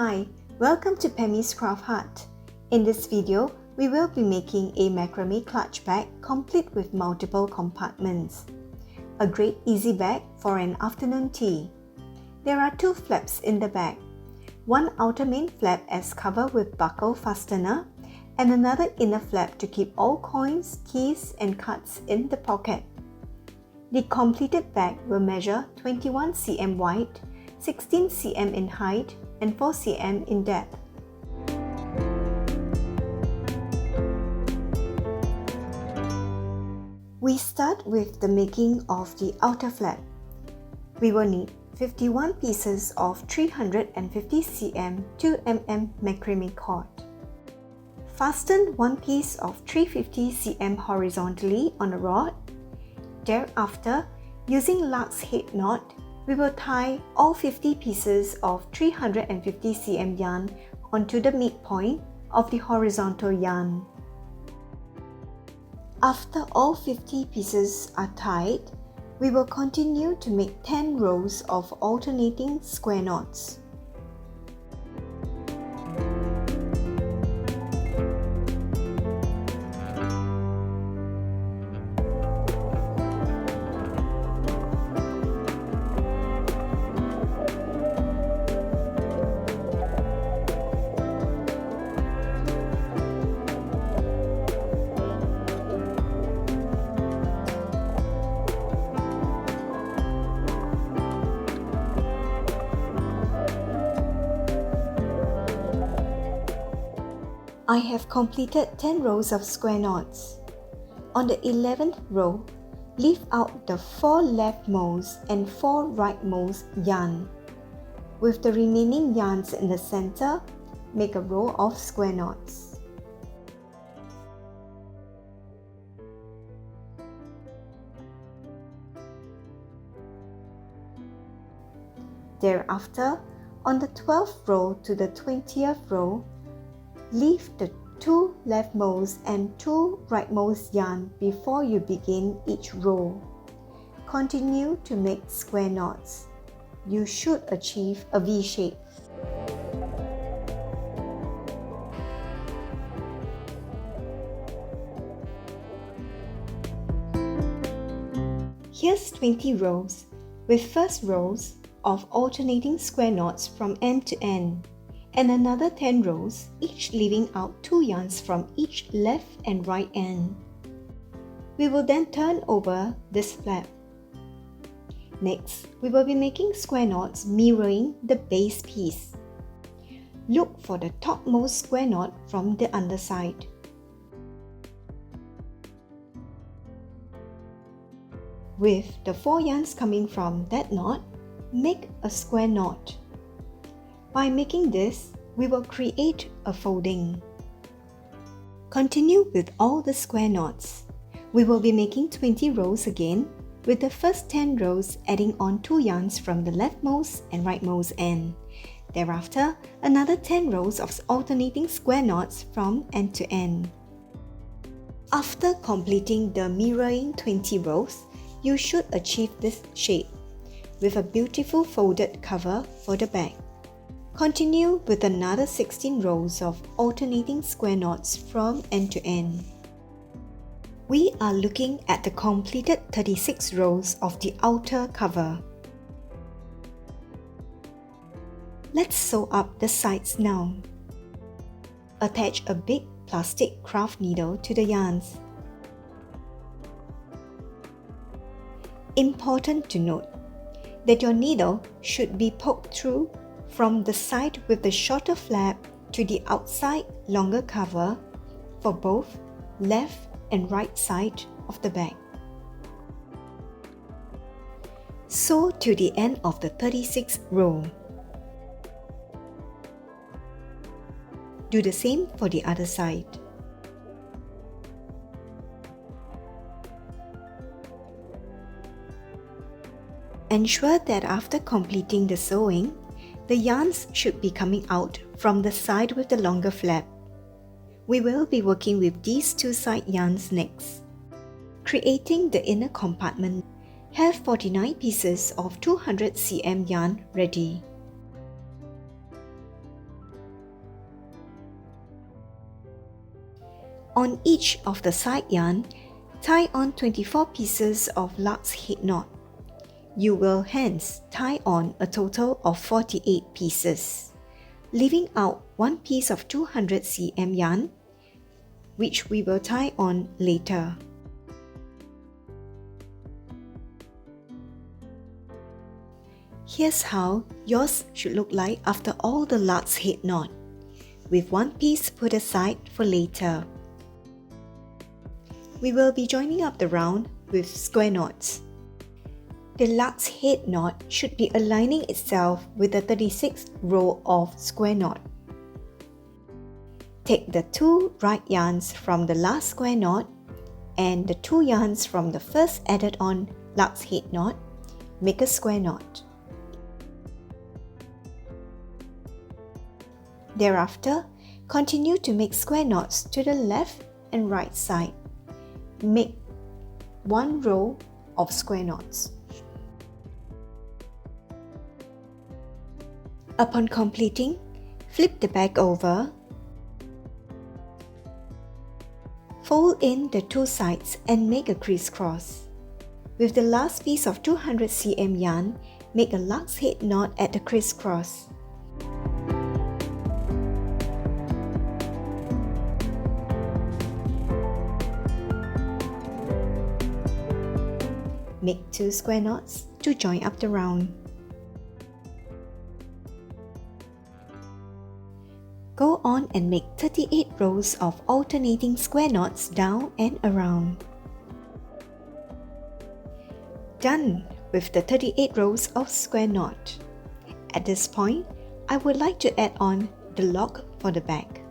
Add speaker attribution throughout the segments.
Speaker 1: Hi, welcome to Pammie's Craft Hut. In this video, we will be making a macrame clutch bag complete with multiple compartments. A great easy bag for an afternoon tea. There are two flaps in the bag. One outer main flap as cover with buckle fastener and another inner flap to keep all coins, keys and cards in the pocket. The completed bag will measure 21 cm wide, 16 cm in height and 4 cm in depth. We start with the making of the outer flap. We will need 51 pieces of 350 cm 2mm macrame cord. Fasten one piece of 350 cm horizontally on a rod. Thereafter, using lark's head knot, we will tie all 50 pieces of 350 cm yarn onto the midpoint of the horizontal yarn. After all 50 pieces are tied, we will continue to make 10 rows of alternating square knots. I have completed 10 rows of square knots. On the 11th row, leave out the 4 leftmost and 4 rightmost yarn. With the remaining yarns in the center, make a row of square knots. Thereafter, on the 12th row to the 20th row, leave the 2 leftmost and 2 rightmost yarn before you begin each row. Continue to make square knots. You should achieve a V shape. Here's 20 rows with first rows of alternating square knots from end to end, and another 10 rows, each leaving out 2 yarns from each left and right end. We will then turn over this flap. Next, we will be making square knots mirroring the base piece. Look for the topmost square knot from the underside. With the 4 yarns coming from that knot, make a square knot. By making this, we will create a folding. Continue with all the square knots. We will be making 20 rows again, with the first 10 rows adding on 2 yarns from the leftmost and rightmost end. Thereafter, another 10 rows of alternating square knots from end to end. After completing the mirroring 20 rows, you should achieve this shape, with a beautiful folded cover for the bag. Continue with another 16 rows of alternating square knots from end to end. We are looking at the completed 36 rows of the outer cover. Let's sew up the sides now. Attach a big plastic craft needle to the yarns. Important to note that your needle should be poked through from the side with the shorter flap to the outside longer cover for both left and right side of the bag. Sew to the end of the 36th row. Do the same for the other side. Ensure that after completing the sewing, the yarns should be coming out from the side with the longer flap. We will be working with these 2 side yarns next. Creating the inner compartment, have 49 pieces of 200 cm yarn ready. On each of the side yarn, tie on 24 pieces of lark's head knot. You will hence tie on a total of 48 pieces, leaving out one piece of 200 cm yarn, which we will tie on later. Here's how yours should look like after all the lark's head knot, with one piece put aside for later. We will be joining up the round with square knots. The lark's head knot should be aligning itself with the 36th row of square knot. Take the 2 right yarns from the last square knot and the 2 yarns from the first added on lark's head knot, make a square knot. Thereafter, continue to make square knots to the left and right side. Make 1 row of square knots. Upon completing, flip the bag over, fold in the 2 sides and make a crisscross. With the last piece of 200 cm yarn, make a lark's head knot at the crisscross. Make 2 square knots to join up the round. Go on and make 38 rows of alternating square knots down and around. Done with the 38 rows of square knot. At this point, I would like to add on the lock for the bag.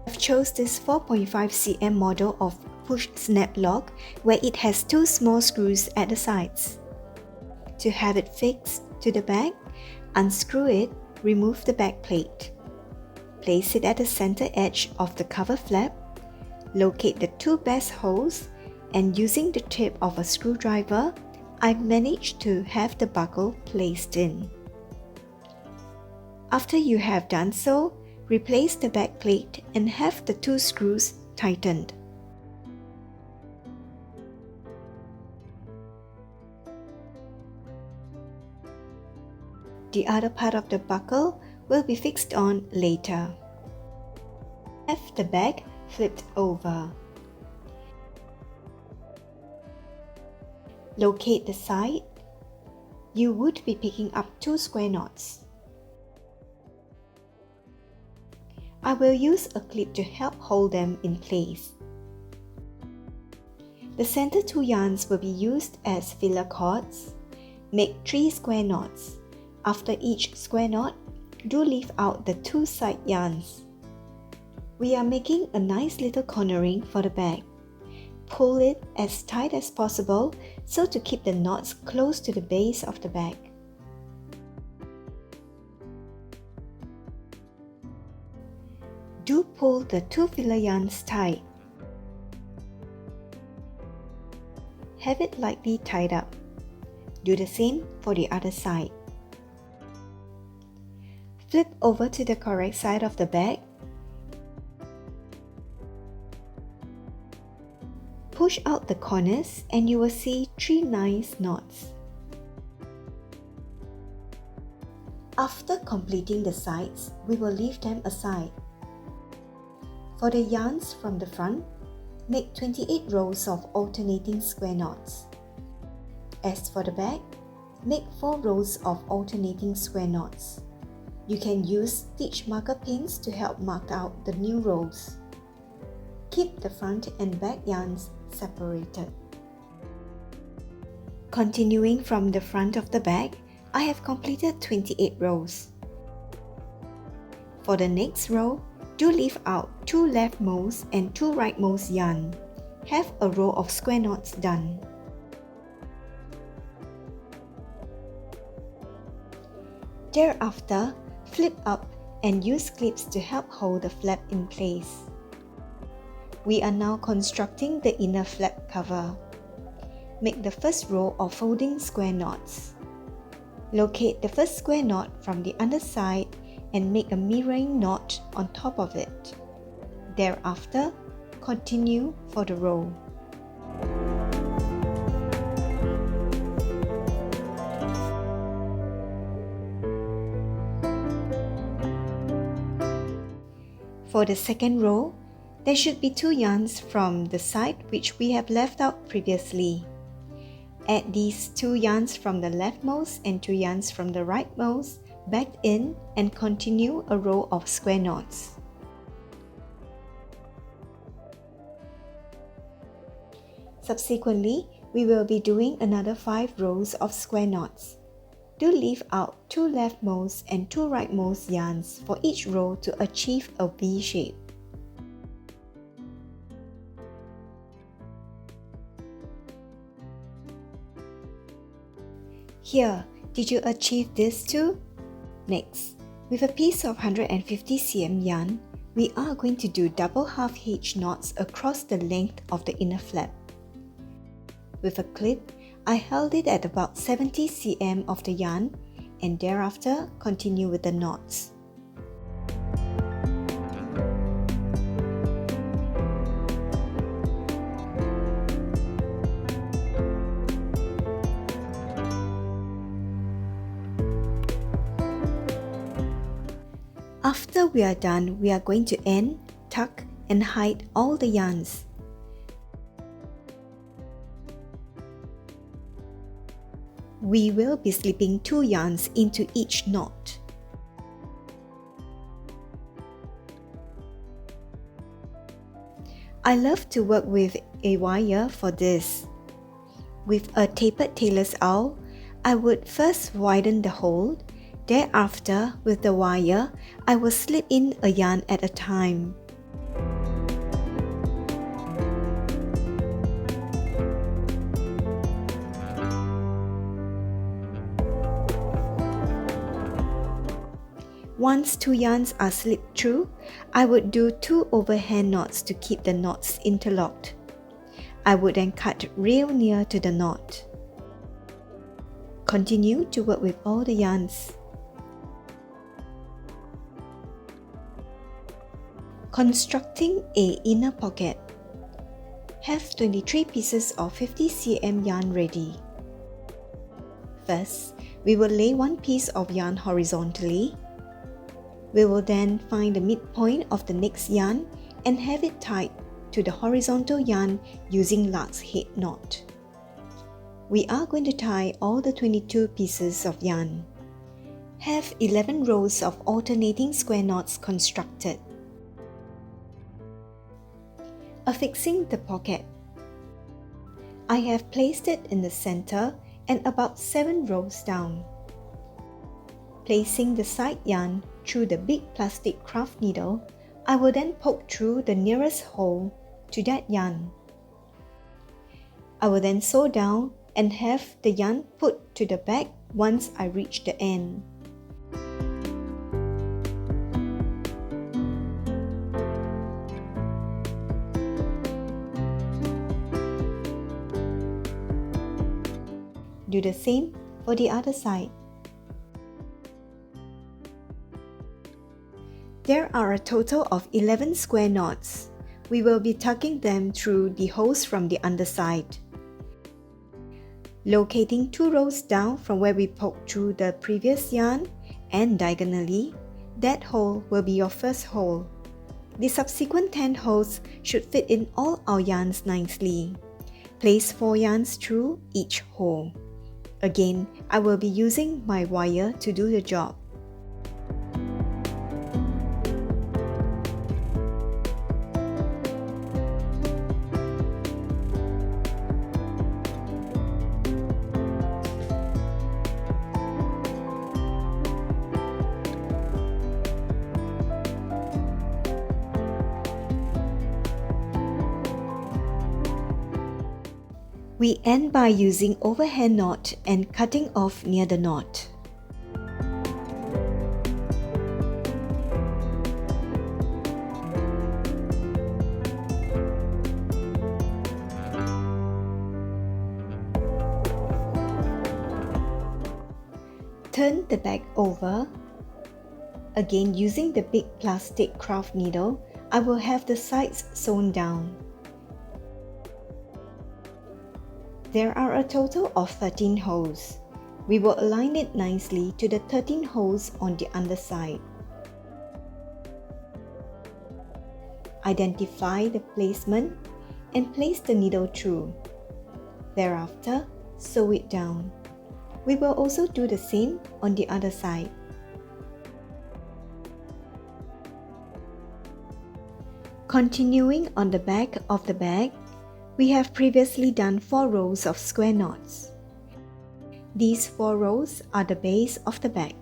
Speaker 1: I've chose this 4.5 cm model of push snap lock where it has 2 small screws at the sides. To have it fixed to the bag, unscrew it, remove the back plate. Place it at the center edge of the cover flap, locate the 2 best holes, and using the tip of a screwdriver, I've managed to have the buckle placed in. After you have done so, replace the back plate and have the 2 screws tightened. The other part of the buckle will be fixed on later. Have the bag flipped over. Locate the side. You would be picking up 2 square knots. I will use a clip to help hold them in place. The center 2 yarns will be used as filler cords. Make 3 square knots. After each square knot, do leave out the 2 side yarns. We are making a nice little cornering for the bag. Pull it as tight as possible so to keep the knots close to the base of the bag. Do pull the 2 filler yarns tight. Have it lightly tied up. Do the same for the other side. Flip over to the correct side of the bag. Push out the corners and you will see 3 nice knots. After completing the sides, we will leave them aside. For the yarns from the front, make 28 rows of alternating square knots. As for the back, make 4 rows of alternating square knots. You can use stitch marker pins to help mark out the new rows. Keep the front and back yarns separated. Continuing from the front of the bag, I have completed 28 rows. For the next row, do leave out 2 leftmost and 2 rightmost yarn. Have a row of square knots done. Thereafter, flip up and use clips to help hold the flap in place. We are now constructing the inner flap cover. Make the first row of folding square knots. Locate the first square knot from the underside and make a mirroring knot on top of it. Thereafter, continue for the row. For the second row, there should be 2 yarns from the side which we have left out previously. Add these 2 yarns from the leftmost and 2 yarns from the rightmost back in and continue a row of square knots. Subsequently, we will be doing another 5 rows of square knots. Do leave out 2 leftmost and 2 rightmost yarns for each row to achieve a V shape. Here, did you achieve this too? Next, with a piece of 150 cm yarn, we are going to do double half H knots across the length of the inner flap. With a clip, I held it at about 70 cm of the yarn and thereafter continue with the knots. After we are done, we are going to end, tuck and hide all the yarns. We will be slipping 2 yarns into each knot. I love to work with a wire for this. With a tapered tailor's awl, I would first widen the hole. Thereafter, with the wire, I will slip in a yarn at a time. Once 2 yarns are slipped through, I would do 2 overhand knots to keep the knots interlocked. I would then cut real near to the knot. Continue to work with all the yarns. Constructing an inner pocket. Have 23 pieces of 50 cm yarn ready. First, we will lay one piece of yarn horizontally. We will then find the midpoint of the next yarn and have it tied to the horizontal yarn using lark's head knot. We are going to tie all the 22 pieces of yarn. Have 11 rows of alternating square knots constructed. Affixing the pocket. I have placed it in the center and about 7 rows down. Placing the side yarn through the big plastic craft needle, I will then poke through the nearest hole to that yarn. I will then sew down and have the yarn put to the back once I reach the end. Do the same for the other side. There are a total of 11 square knots. We will be tucking them through the holes from the underside. Locating 2 rows down from where we poked through the previous yarn and diagonally, that hole will be your first hole. The subsequent 10 holes should fit in all our yarns nicely. Place 4 yarns through each hole. Again, I will be using my wire to do the job. We end by using overhand knot and cutting off near the knot. Turn the back over. Again, using the big plastic craft needle, I will have the sides sewn down. There are a total of 13 holes. We will align it nicely to the 13 holes on the underside. Identify the placement and place the needle through. Thereafter, sew it down. We will also do the same on the other side. Continuing on the back of the bag, we have previously done 4 rows of square knots. These 4 rows are the base of the bag.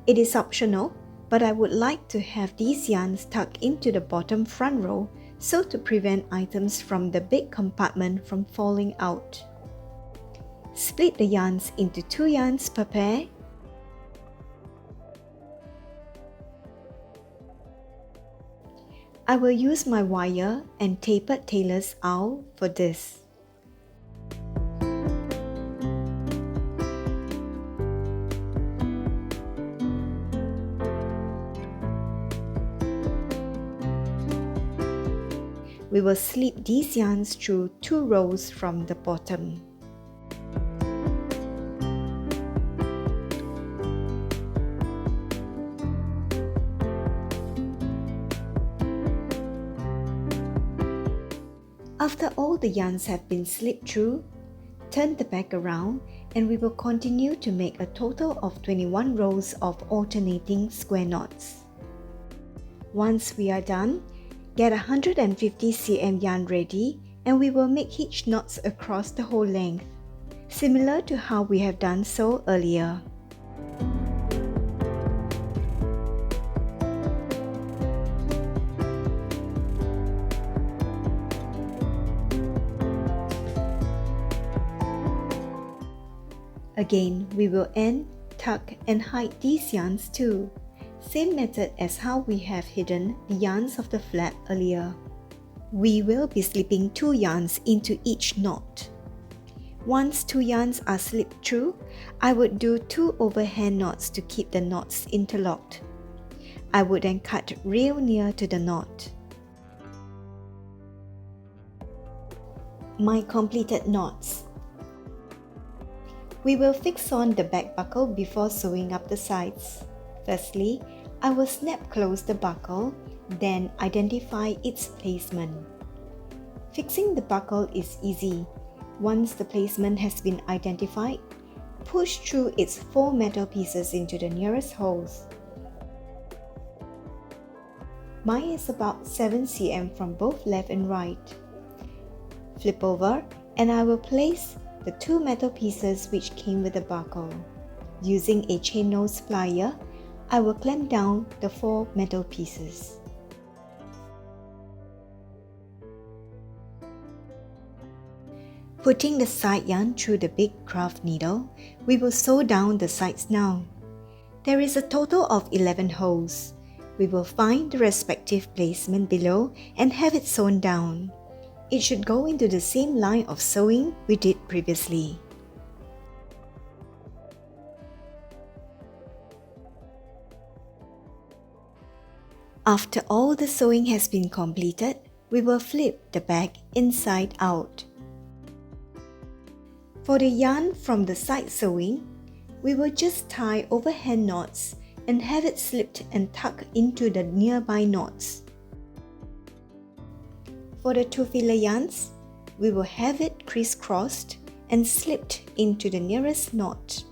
Speaker 1: It is optional, but I would like to have these yarns tucked into the bottom front row so to prevent items from the big compartment from falling out. Split the yarns into 2 yarns per pair. I will use my wire and tapered tailor's awl for this. We will slip these yarns through 2 rows from the bottom. After all the yarns have been slipped through, turn the bag around and we will continue to make a total of 21 rows of alternating square knots. Once we are done, get 150 cm yarn ready and we will make hitch knots across the whole length, similar to how we have done so earlier. Again, we will end, tuck and hide these yarns too. Same method as how we have hidden the yarns of the flap earlier. We will be slipping 2 yarns into each knot. Once 2 yarns are slipped through, I would do 2 overhand knots to keep the knots interlocked. I would then cut real near to the knot. My completed knots. We will fix on the back buckle before sewing up the sides. Firstly, I will snap close the buckle, then identify its placement. Fixing the buckle is easy. Once the placement has been identified, push through its 4 metal pieces into the nearest holes. Mine is about 7 cm from both left and right. Flip over and I will place the 2 metal pieces which came with the buckle. Using a chain nose plier, I will clamp down the 4 metal pieces. Putting the side yarn through the big craft needle, we will sew down the sides now. There is a total of 11 holes. We will find the respective placement below and have it sewn down. It should go into the same line of sewing we did previously. After all the sewing has been completed, we will flip the bag inside out. For the yarn from the side sewing, we will just tie overhand knots and have it slipped and tucked into the nearby knots. For the 2 filler yarns, we will have it crisscrossed and slipped into the nearest knot.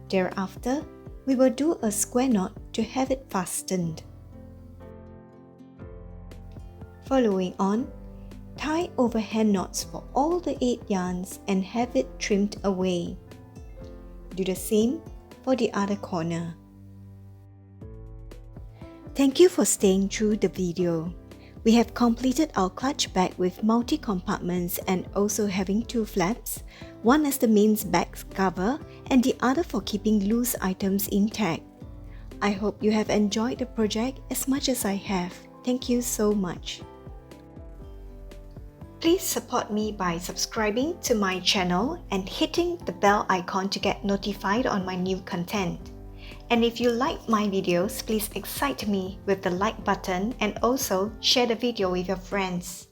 Speaker 1: Thereafter, we will do a square knot to have it fastened. Following on, tie overhand knots for all the 8 yarns and have it trimmed away. Do the same for the other corner. Thank you for staying through the video. We have completed our clutch bag with multi-compartments and also having 2 flaps, one as the main bag cover and the other for keeping loose items intact. I hope you have enjoyed the project as much as I have. Thank you so much. Please support me by subscribing to my channel and hitting the bell icon to get notified on my new content. And if you like my videos, please excite me with the like button and also share the video with your friends.